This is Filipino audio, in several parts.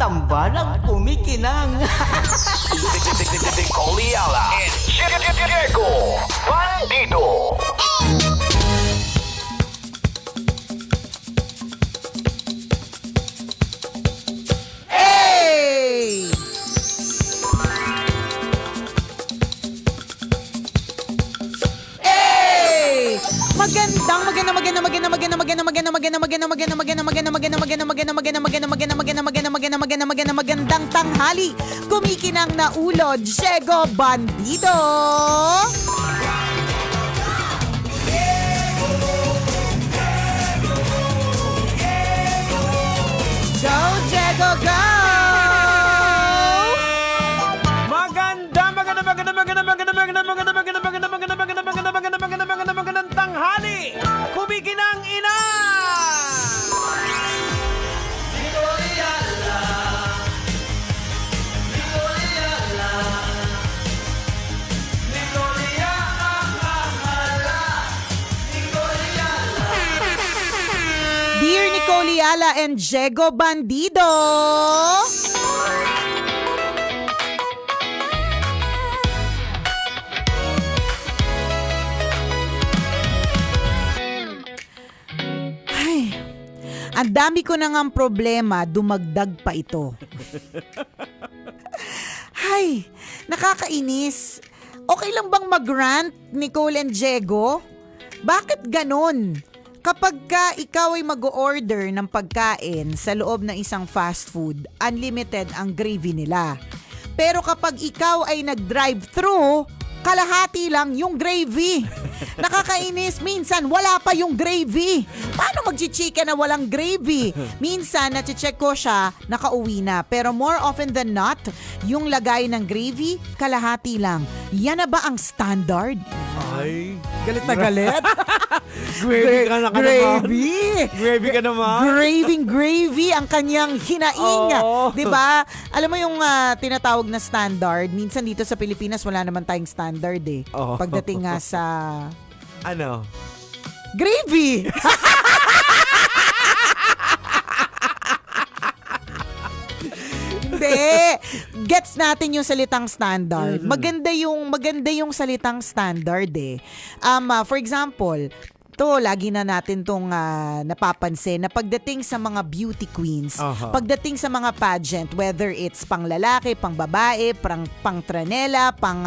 tambalang kumikinang. Nicole Ayala and Diego Bandido. Hey! Hey! Magandang tanghali. Kumikinang na ulo, Diego Bandido. Go, Diego, go! Magandang tanghali! Kumikinang ina! Dear Nicole Ayala and Diego Bandido. Ay, ang dami ko na ngang problema, dumagdag pa ito. Ay, nakakainis. Okay lang bang mag-rant, Nicole and Diego? Bakit ganon? Kapag ka ikaw ay mag-order ng pagkain sa loob ng isang fast food, unlimited ang gravy nila. Pero kapag ikaw ay nag-drive-thru, kalahati lang yung gravy. Nakakainis. Minsan, wala pa yung gravy. Paano mag-chicken na walang gravy? Minsan, nache-check ko siya, nakauwi na. Pero more often than not, yung lagay ng gravy, kalahati lang. Yan na ba ang standard? Ay, Galit na galit? gravy ka na Gravy! Gravy ka naman. Gravy ang kanyang hinaing. Oo. 'Di ba? Alam mo yung tinatawag na standard, minsan dito sa Pilipinas wala naman tayong standard eh. Oo. Pagdating nga sa Ano? gravy. Hindi. Gets natin yung salitang standard. Maganda yung salitang standard eh. For example, lagi na natin tong napapansin na pagdating sa mga beauty queens, pagdating sa mga pageant, whether it's pang lalaki, pang babae, pang tranela, pang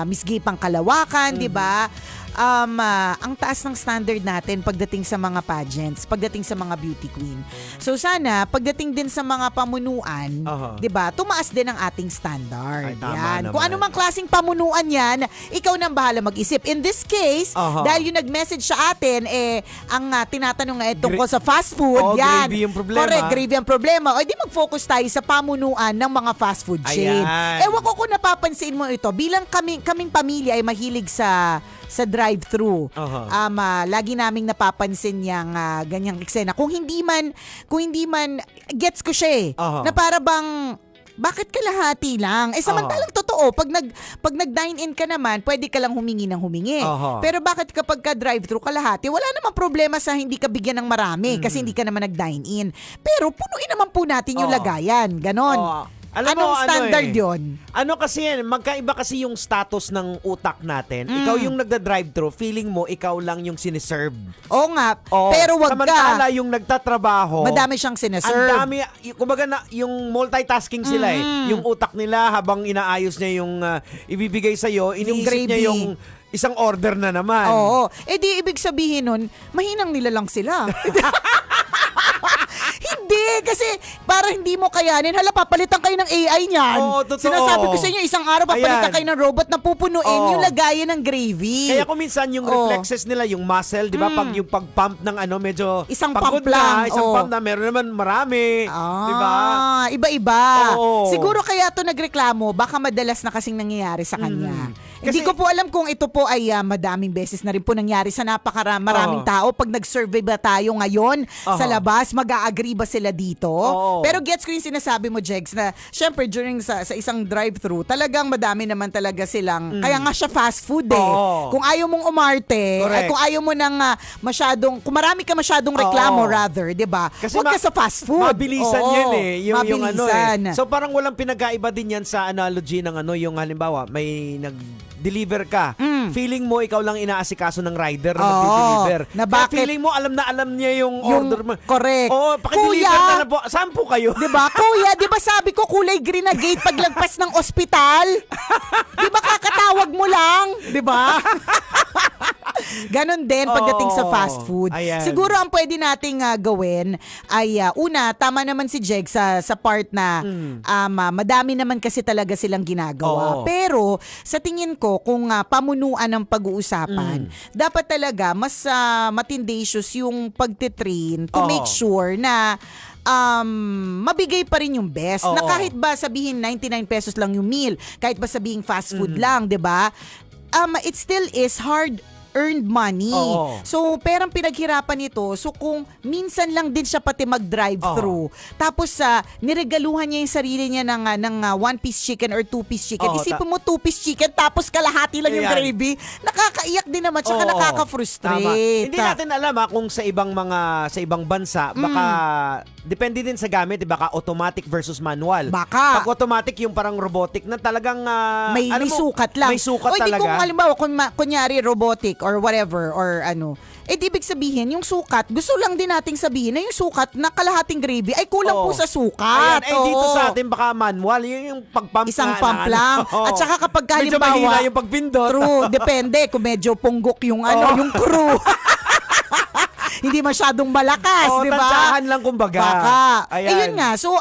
Miss Gay, pang kalawakan, di ba? Ang taas ng standard natin pagdating sa mga pageants, pagdating sa mga beauty queen. So sana, pagdating din sa mga pamunuan, 'di ba? Tumaas din ang ating standard. Ay, tama yan. naman. Kung ano mang klaseng pamunuan 'yan, ikaw nang bahala mag-isip. In this case, dahil yung nag-message sa atin ang tinatanong nga tungkol sa fast food, yan. Gravy yung problema. Correct, gravy ang problema. O di mag-focus tayo sa pamunuan ng mga fast food chain. Ayan. Ewan ko kung napapansin mo ito, bilang kaming pamilya ay mahilig sa drive-thru. Lagi naming napapansin yang ganyang eksena. Kung hindi man gets ko siya eh. Na para bang bakit kalahati lang? Samantalang totoo, pag nag-dine-in ka naman, pwede ka lang humingi ng humingi. Pero bakit kapag ka drive-thru kalahati, wala namang problema sa hindi ka bigyan ng marami kasi hindi ka naman nag-dine-in. Pero punuin naman po natin yung lagayan. Ganon. Anong standard yon? Ano kasi yan, magkaiba kasi yung status ng utak natin. Ikaw yung nagda-drive-thru, feeling mo ikaw lang yung siniserve. Oo nga, pero wag Samantala ka. yung nagtatrabaho, Madami siyang ang sineserve. dami, kumbaga na, yung multitasking sila eh. Yung utak nila habang inaayos niya yung ibibigay sa'yo, iniisip gravy. niya yung isang order na naman. Oo. Di ibig sabihin nun, mahinang nila lang sila. Hindi, kasi para hindi mo kayanin, papalitan kayo ng AI niyan. Oo, totoo. Sinasabi ko sa inyo, isang araw papalitan Ayan. kayo ng robot na pupunuin yung lagayan ng gravy. Kaya kung minsan yung reflexes nila, yung muscle, di ba, pag yung pag-pump ng medyo Isang pagod pump lang. na, isang pump na, meron naman marami. Di ba? Iba-iba. Oo. Siguro kaya to nagreklamo, baka madalas na kasing nangyayari sa kanya. Hindi ko po alam kung ito po ay madaming beses na rin po nangyari sa maraming tao. Pag nag-survey ba tayo ngayon sa labas, mag-a-agree ba sila dito? Pero gets ko yung sinasabi mo, Jegs, na syempre during sa isang drive-thru, talagang madami naman talaga silang, kaya nga siya fast food eh. Kung ayaw mong umarte, ay kung ayaw mo ng kung marami ka masyadong reklamo rather, di ba? Huwag ka sa fast food. Mabilisan yan eh. Yung Mabilisan. So parang walang pinagkaiba din yan sa analogy ng yung halimbawa, may nag-deliver ka. Feeling mo ikaw lang inaasikaso ng rider na nag-deliver. Na bakit? Feeling mo alam na alam niya yung order mo. Correct. Oo, paki-deliver na lang po. Saan po kayo? Diba? Kuya, di ba sabi ko kulay green na gate paglagpas ng ospital? Di ba kakatawag mo lang? Di ba? Ganon din pagdating sa fast food. Ayan. Siguro ang pwede nating gawin ay una, tama naman si Jeg sa part na madami naman kasi talaga silang ginagawa. Pero sa tingin ko kung pamunuan ng pag-uusapan, dapat talaga mas matindacious yung pagtitrain to make sure na mabigay pa rin yung best. Na kahit ba sabihin 99 pesos lang yung meal, kahit ba sabihin fast food lang, 'di ba? It still is hard earned money. So, perang pinaghirapan nito. So, kung minsan lang din siya pati mag-drive-thru, tapos niregaluhan niya yung sarili niya ng one-piece chicken or two-piece chicken. Isipin mo two-piece chicken tapos kalahati lang yung gravy. Nakakaiyak din naman, tsaka nakaka-frustrate. Tama. Hindi natin alam kung sa ibang bansa, baka depende din sa gamit, baka automatic versus manual. Baka. Pag automatic yung parang robotic na talagang may sukat lang. May sukat talaga. talaga. Kung halimbawa, kunyari robotic or whatever, or ibig sabihin, yung sukat, gusto lang din nating sabihin na yung sukat na kalahating gravy ay kulang po sa sukat. Ayan, dito sa atin baka manual, yung pag-pump isang pump lang. At saka kapag medyo halimbawa, mahina yung pagpindot. True, depende kung medyo punggok yung yung crew. Hindi masyadong malakas, di ba? Tantsahan lang kumbaga. Baka. Ayan. Yun nga. So,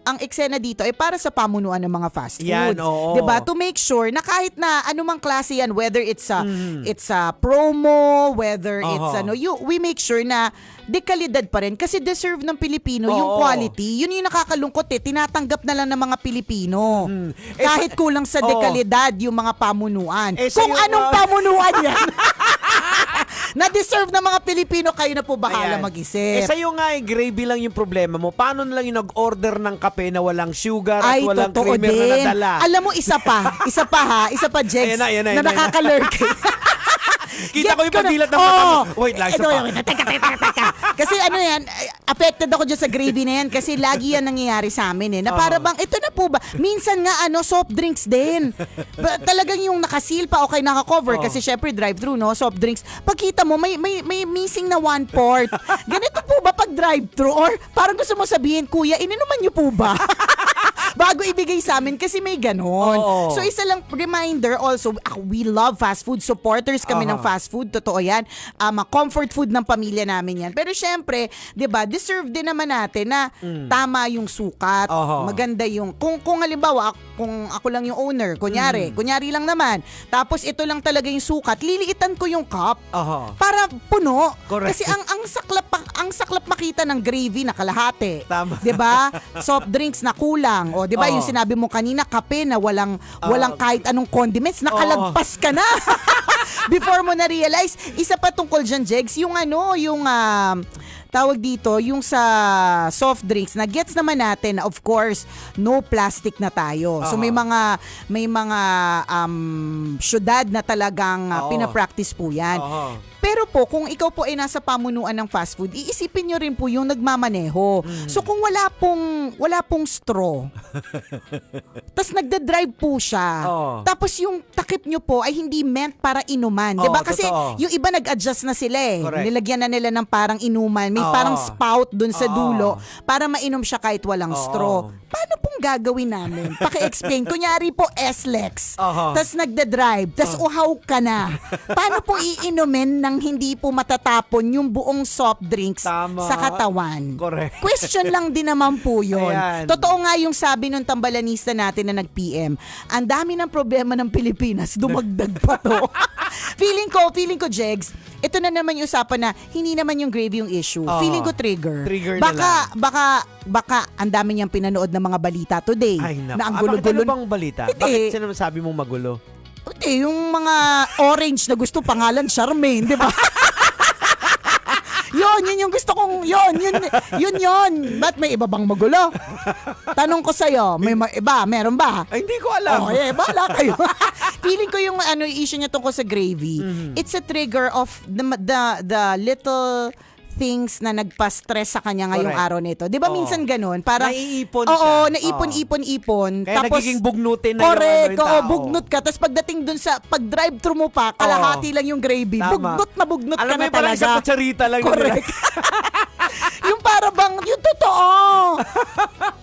ang eksena dito ay para sa pamunuan ng mga fast food. Yan, oo. 'Di ba? To make sure na kahit na anumang klase yan, whether it's a promo, whether it's we make sure na dekalidad pa rin kasi deserve ng Pilipino yung quality. Yun yung nakakalungkot tinatanggap na lang ng mga Pilipino. Kahit kulang sa dekalidad yung mga pamunuan. Kung anong pamunuan yan? Na-deserve ng mga Pilipino, kayo na po bahala mag-isip. Sa'yo nga gravy lang yung problema mo. Paano na lang yung nag-order ng kape na walang sugar at Ay, walang totoo creamer din. na nadala? Alam mo, isa pa, Jegs, Ayan na, na nakakalurk. Kita ko yung pagdilat ng mata mo. Wait lang, isa pa. Teka. Kasi yan, affected ako dyan sa gravy na yan kasi lagi yan nangyayari sa amin na para bang, ito na po ba, minsan nga soft drinks din. Talagang yung nakasil pa, okay, naka-cover kasi syempre drive-thru, soft drinks. Pagkita mo, may missing na 1/4. Ganito po ba pag drive-thru? Or parang gusto mo sabihin, kuya, ininuman niyo po ba? Bago ibigay sa amin kasi may ganon. So isa lang reminder also, we love fast food, supporters kami ng fast food, totoo yan. Comfort food ng pamilya namin yan. Pero syempre, 'di ba, deserve din naman natin na tama yung sukat, maganda yung kung halimbawa kung ako lang yung owner, kunyari lang naman. Tapos ito lang talaga yung sukat, liliitan ko yung cup para puno. Correct. Kasi ang saklap makita ng gravy na kalahati. Tama. 'Di ba? Soft drinks na kulang. O 'di ba yung sinabi mo kanina, kape na walang kahit anong condiments, nakalagpas ka na. Before mo na realize, isa pa tungkol diyan, Jegs, yung tawag dito, yung sa soft drinks, na gets naman natin, of course, no plastic na tayo. So may mga syudad na talagang pinapractice po yan. Pero po, kung ikaw po ay nasa pamunuan ng fast food, iisipin nyo rin po yung nagmamaneho. So kung wala pong straw, tas nagda-drive po siya, tapos yung takip nyo po ay hindi meant para inuman. Diba? Kasi yung iba nag-adjust na sila Correct. Nilagyan na nila ng parang inuman. May parang spout dun sa dulo para mainom siya kahit walang straw. Paano pong gagawin namin? Paki-explain. Kunyari po, S-Lex. Tas nagda-drive. Tas uhaw ka na. Paano po iinumin ng hindi po matatapon yung buong soft drinks sa katawan? Correct. Question lang din naman po yun. Ayan. Totoo nga yung sabi ng tambalanista natin na nag-PM. Ang dami ng problema ng Pilipinas. Dumagdag pa to. feeling ko, Jegs, ito na naman yung usapan na hindi naman yung gravy yung issue. Oo. Feeling ko trigger. Trigger na Baka ang dami niyang pinanood ng mga balita today. Ay, naku. Na ang Bakit gulo-gulo. ano bang balita? Hindi. Bakit sinasabi mong magulo? Hindi, yung mga orange na gusto pangalan Charmaine, di ba? Yun yung gusto kong, yun. Ba't may iba bang magulo? Tanong ko sa'yo, may iba, meron ba? Ay, hindi ko alam. Bahala kayo. Feeling ko yung issue niya tungkol sa gravy, it's a trigger of the little things na nagpa-stress sa kanya ngayong Correct. araw nito. 'Di ba Oo. minsan ganun? Parang Naiipon oo, siya. naipon. Kaya Tapos nagiging bugnutin na correct, yung tao. bugnut ka. Tapos pagdating dun sa pag-drive-thru mo pa, kalahati lang yung gravy. Tama. Bugnut Alam ka mo na yung parang talaga. isang kutsarita lang. Correct. Yung para bang, yung totoo.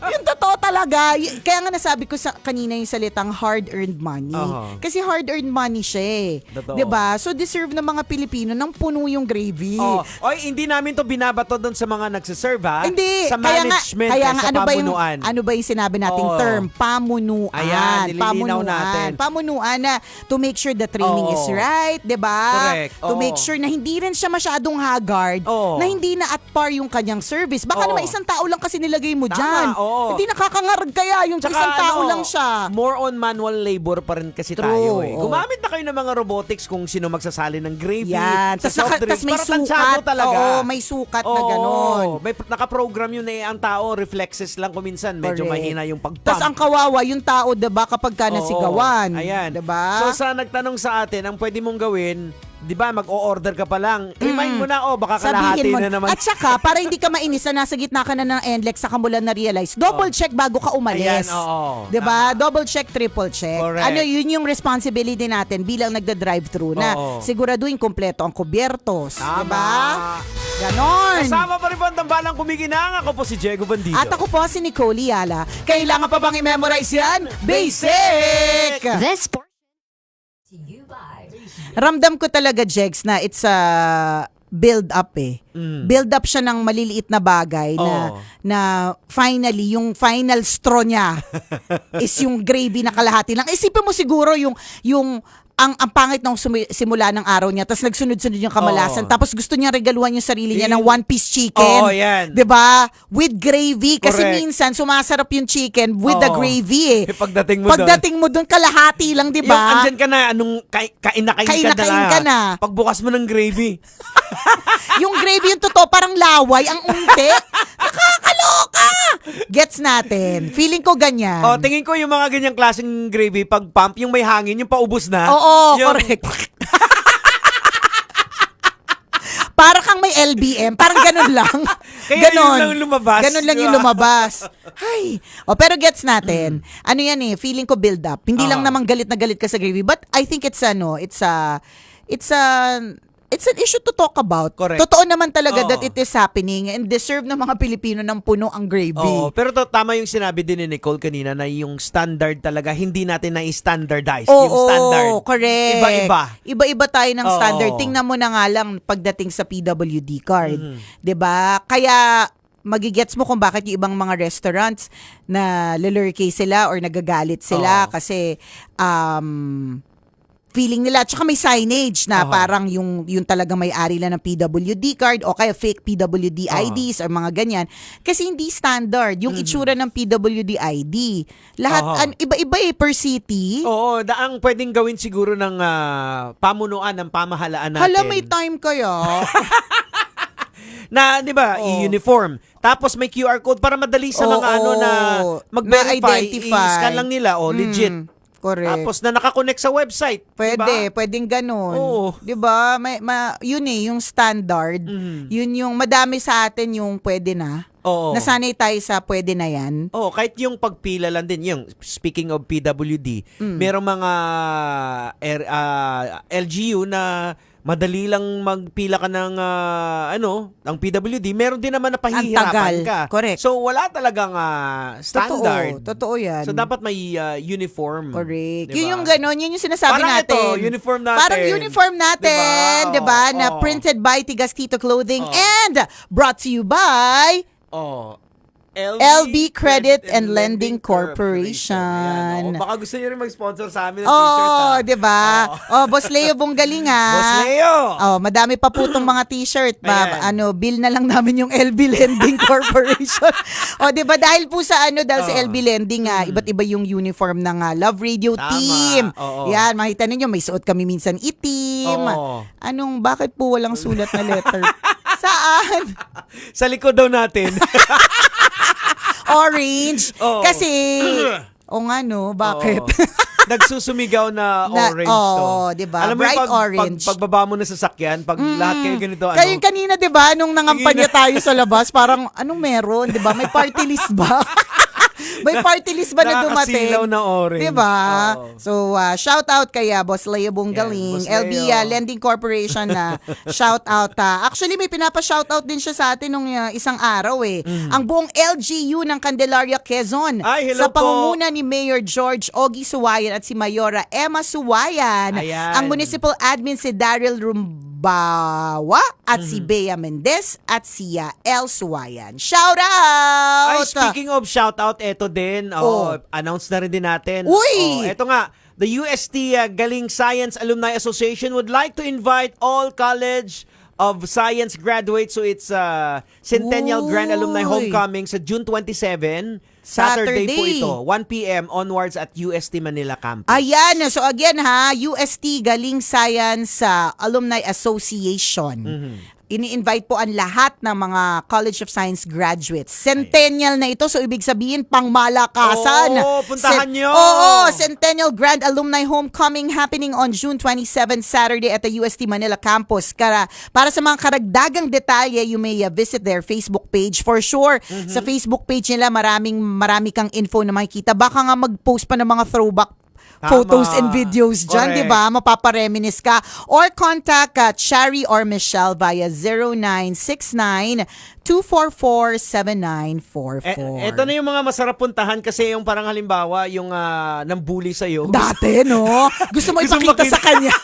Yung totoo talaga. Kaya nga nasabi ko sa kanina yung salitang hard-earned money. Kasi hard-earned money siya eh. Totoo. 'Di ba? So deserve ng mga Pilipino ng puno yung gravy. Oy, hindi namin to binabato doon sa mga nagsiserve ha. Hindi. Sa management, kaya nga sa pamunuan. ano ba yung sinabi nating term? Pamunuan. Ayan, nililinaw natin. Pamunuan na to make sure the training is right, 'di ba? Correct. To make sure na hindi rin siya masyadong haggard, na hindi na at par yung kanyang service. Baka naman isang tao lang kasi nilagay mo diyan. Hindi nakakangarag kaya yung Tsaka, isang tao lang siya. More on manual labor pa rin kasi True, tayo eh. Gumamit na kayo ng mga robotics kung sino magsasali ng gravy, Yan. sa soft drinks. Tas may Para tansyado sukat. talaga. Oo, may sukat na ganon. May nakaprogram yun eh. Ang tao, reflexes lang kuminsan. Medyo Correct. mahina yung pag-pump. Tapos ang kawawa, yung tao, diba, kapag ka nasigawan. Ayan. Diba? So sa nagtanong sa atin, ang pwede mong gawin, di ba, mag-o-order ka pa lang. Remind mo na, baka kalahati Sabihin mo, na naman. at saka, para hindi ka mainis na nasa gitna ka na ng NLEX, saka mo lang na-realize, double check bago ka umalis. Ayan, oo. Diba? Double check, triple check. Correct. Yun yung responsibility natin bilang nagda-drive-thru na Oo. siguraduhin kompleto ang kubyertos. Tama. Diba? Ganon. Kasama pa rin po ang tambalang kumikinang. Ako po si Diego Bandido. At ako po si Nicole Yala. Kailangan pa bang i-memorize yan? Basic! This portion to you by Ramdam ko talaga, Jegs, na it's a build up eh. Build up siya ng maliliit na bagay na finally, yung final straw niya is yung gravy na kalahati lang. Isipin mo siguro yung ang pangit nung simula ng araw niya, tapos nagsunod-sunod yung kamalasan, tapos gusto niya regaluhan yung sarili niya ng one-piece chicken. Yan. 'Di ba? With gravy. Kasi Correct. minsan, sumasarap yung chicken with the gravy eh. Pagdating mo doon, kalahati lang, 'di Yung ba? andyan ka na, anong kain na ka na. Pagbukas mo ng gravy. Yung gravy yung totoo, parang laway, ang unti. Nakakaloka! Gets natin. Feeling ko ganyan. Tingin ko yung mga ganyang klaseng gravy, pag pump, yung may hangin, yung paubos na. Oo, yung, correct. Para kang may LBM, parang ganun lang. Kaya yun lang lumabas. Ganun lang yung lumabas. Hay. Pero gets natin. Ano yan eh, feeling ko build up. Hindi lang naman galit na galit ka sa gravy, but I think it's an issue to talk about. Correct. Totoo naman talaga that it is happening and deserve ng mga Pilipino ng puno ang gravy. Pero tama yung sinabi din ni Nicole kanina na yung standard talaga, hindi natin na-standardize. Oo, yung standard. Correct. Iba-iba. Iba-iba tayo ng standard. Oo. Tingnan mo na nga lang pagdating sa PWD card. 'Di ba? Kaya magigets mo kung bakit yung ibang mga restaurants na lilurkey sila or nagagalit sila kasi feeling nila, tsaka may signage na parang yung talagang may-ari lang ng PWD card o kaya fake PWD IDs or mga ganyan. Kasi hindi standard yung itsura ng PWD ID. Lahat, iba-iba per city. Oo, ang pwedeng gawin siguro ng pamunuan ng pamahalaan natin. Hala, may time kaya. Na, di ba, i-uniform. Tapos may QR code para madali sa mga na mag-verify, ma-identify. i-scan lang nila, legit. Correct. Tapos na nakakonect sa website. Pwedeng ganun. Oo. 'Di ba? Yun yung standard. Yun yung madami sa atin yung pwede na. Oo. Nasanay tayo sa pwede na 'yan. Kahit yung pagpila lang din, yung speaking of PWD, merong mga LGU na madali lang magpila ka ng ng PWD, meron din naman na pahihirapan ka. Correct. So wala talagang standard. Totoo 'yan. So dapat may uniform. Correct. Diba? Yun yung gano'n, yun yung sinasabi Parang natin. ito, uniform natin. Parang uniform natin, Diba? 'di ba? Na printed by Tigastito Clothing and brought to you by LB Credit and Lending Corporation. Ayan, baka gusto niyo rin mag-sponsor sa amin ng t-shirt. Oh, 'di ba? Oh, Boss Leo Bonggaling ha. Boss Leo! Oh, madami pa po tong mga t-shirt. Ayan. Bill na lang namin yung LB Lending Corporation. Oh, 'di ba dahil po sa sa LB Lending iba't iba yung uniform ng Love Radio Tama. team. Oo. Yan, makita ninyo may suot kami minsan itim. Oo. Bakit po walang sulat na letter? Saan? Sa likod daw natin. Orange. Oo. Kasi, bakit? Oo. Nagsusumigaw na orange to. Diba? Alam mo Bright yung orange. pagbaba mo na sa sasakyan, pag lahat kayo ganito, Kayong kanina, di ba, nung nangampanya tayo sa labas, parang, anong meron? Di ba? May party list ba? May party list ba na dumating? Nakakasilaw na orange. Diba? Oo. So, shout out kaya Boss Leo Bonggaling, Yeah, Boss LB Leo. Lending Corporation na shout out. Actually, may pinapa-shout out din siya sa atin nung isang araw eh. Ang buong LGU ng Candelaria, Quezon. Ay, hello sa pangunguna ni Mayor George Ogie Suwayan at si Mayora Emma Suwayan. Ayan. Ang municipal admin si Daryl Rumbawa at si Bea Mendez at si El Suwayan. Shout out! Ay, speaking of shoutout, eto din. Announce na rin din natin. Uy! Eto nga. The UST Galing Science Alumni Association would like to invite all College of Science graduates to its Centennial Grand Alumni Uy! Homecoming sa June 27. Saturday po Saturday. ito. 1 p.m. onwards at UST Manila Campus. Ayan, so again UST Galing Science Alumni Association. Ini-invite po ang lahat ng mga College of Science graduates. Centennial na ito, so ibig sabihin pangmalakasan. Oo, puntahan nyo. Oo, Centennial Grand Alumni Homecoming happening on June 27, Saturday at the UST Manila Campus. Para sa mga karagdagang detalye, you may visit their Facebook page for sure. Sa Facebook page nila, marami kang info na makikita. Baka nga mag-post pa ng mga throwback photos and videos dyan, Correct. di ba? Mapapareminis ka. Or contact Chari or Michelle via 0969-244-7944. Ito na yung mga masarap puntahan kasi yung parang halimbawa, yung nambuli sa'yo. Dati, no? Gusto mo ipakita sa kanya.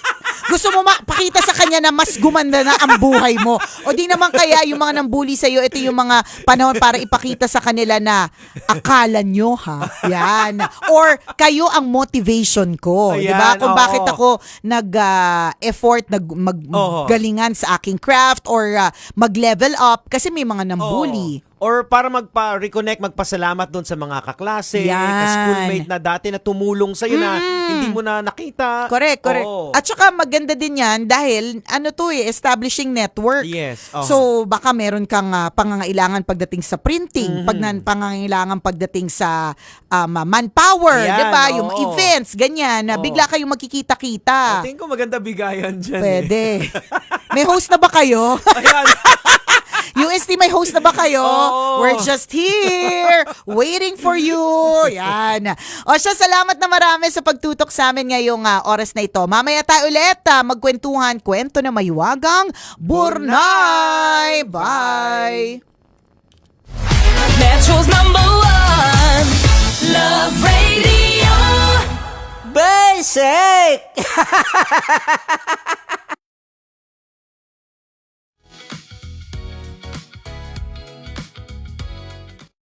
Gusto mo pakita sa kanya na mas gumanda na ang buhay mo. O di naman kaya yung mga nambuli sa'yo, ito yung mga panahon para ipakita sa kanila na akala nyo yan. Or kayo ang motivation ko. Di ba? Ayan, Kung oo. bakit ako nag-effort, maggalingan sa aking craft or mag-level up kasi may mga nambuli. Or para magpa-reconnect, magpasalamat doon sa mga kaklase, Yan. ka-schoolmate na dati na tumulong sa'yo na hindi mo na nakita. Correct. Oo. At saka maganda din yan dahil establishing network. Yes. So baka meron kang pangangailangan pagdating sa printing, pangangailangan pagdating sa manpower, Yan, 'di ba? Yung oo. events, ganyan, na bigla kayong magkikita-kita. Tingin ko maganda bigayan dyan. Pwede. May host na ba kayo? Ayan. UST, may host na ba kayo? Oo. We're just here, waiting for you. Yan. O siya, salamat na marami sa pagtutok sa amin ngayong oras na ito. Mamaya tayo ulit, magkwentuhan, kwento na mahiwagang Burnay. Bye! Metro's #1 Love Radio. Basic!